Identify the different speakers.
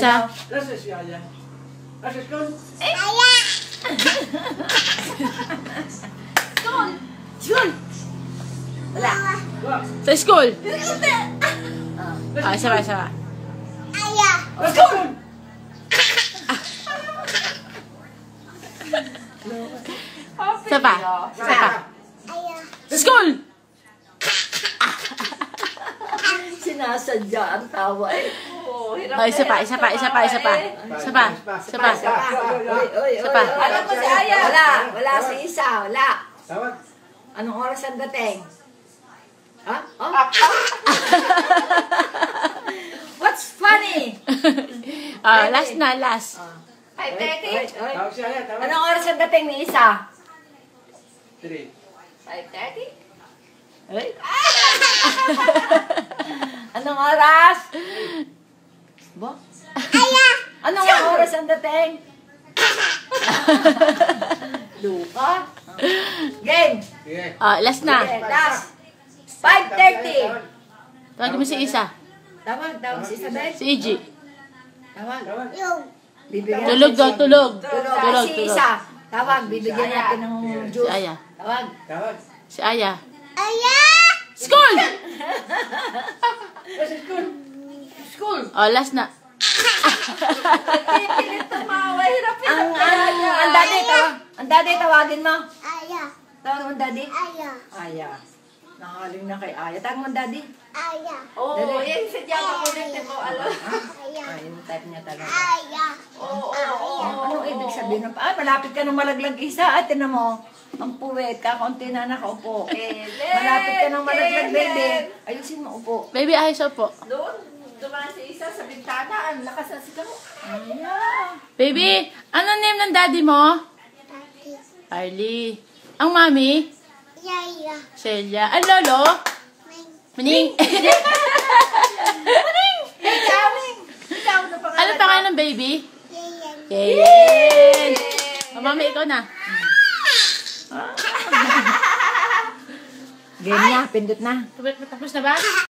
Speaker 1: isa.
Speaker 2: Nasa si Aya? Nasa school?
Speaker 3: Aya!
Speaker 4: School! School! Wala.
Speaker 1: Sa school.
Speaker 4: Ah.
Speaker 1: Isa pa, isa pa.
Speaker 3: Aya!
Speaker 2: School!
Speaker 1: Isa pa. Isa pa.
Speaker 3: Aya!
Speaker 1: School!
Speaker 4: Sinasadya ang tawa eh. Oh, hirap
Speaker 1: Oh, isa pa,
Speaker 4: na
Speaker 1: isa
Speaker 4: hirap
Speaker 1: pa, isa pa, isa pa.
Speaker 4: eh.
Speaker 1: Isa pa, isa pa. Isa pa.
Speaker 4: Alam mo si Aya? Wala. Wala si Isa. Wala.
Speaker 2: Tawag.
Speaker 4: Anong oras ang dating? Ha? Oh? What's funny?
Speaker 1: Last na, last.
Speaker 4: Ay, Teti?
Speaker 2: Tawag si Aya, tawag.
Speaker 4: Anong oras ang dating ni Isa?
Speaker 2: 3.
Speaker 4: 5:30? Ay. Anong oras? Ba?
Speaker 3: Aya!
Speaker 4: Anong oras ang dating? Luka? Game!
Speaker 2: Sige.
Speaker 1: Last na.
Speaker 4: Okay, last. 5:30.
Speaker 1: Tawagin mo si Isa.
Speaker 4: Tawag si Isabel.
Speaker 1: Si Iggy.
Speaker 4: Tawag.
Speaker 2: Tawag.
Speaker 3: Yung!
Speaker 4: Bibigyan
Speaker 1: Tulog daw, tulog.
Speaker 4: Tulog.
Speaker 1: Tulog,
Speaker 4: Si
Speaker 1: tulog.
Speaker 4: Isa. Tawag. Bibigyan natin ng
Speaker 1: Si
Speaker 4: juice.
Speaker 1: Aya.
Speaker 4: Tawag.
Speaker 2: Tawag.
Speaker 1: Si Aya.
Speaker 3: Aya!
Speaker 1: School!
Speaker 2: Nasa school?
Speaker 4: School.
Speaker 1: Last na.
Speaker 4: Pipilit tumawa. Hirap-hirap kaya. Ang daddy, tawagin mo.
Speaker 3: Aya!
Speaker 4: Tawagin mo daddy.
Speaker 3: Aya!
Speaker 4: Aya. Nakaling na kay Aya. Tawag mo daddy.
Speaker 3: Aya!
Speaker 4: Oo, yan sadya makulit mo. Alam.
Speaker 3: Aya!
Speaker 4: Ay, yung type niya talaga.
Speaker 3: Aya!
Speaker 4: Oo. Anong ibig sabihin ng malapit ka ng malaglag Isa. At tinan mo, ang puwet, kakaunti na nakaupo. Malapit ka ng malaglag, baby. Ayusin mo, upo.
Speaker 1: Baby, ayos po.
Speaker 4: Doon, dumaan si Isa sa bintana. Ang lakas na sigaw. Aya.
Speaker 1: Baby, ano name ng daddy mo?
Speaker 3: Tati!
Speaker 1: Arlie. Ang mami?
Speaker 3: Yaya!
Speaker 1: Celia. Ang lolo? Maning.
Speaker 4: Ikaw na pangalan.
Speaker 1: Ano pangalan ng baby?
Speaker 3: Yayan!
Speaker 1: Kayen. Mami, ikaw na.
Speaker 4: Game na, pindot na.
Speaker 1: Tapos na ba?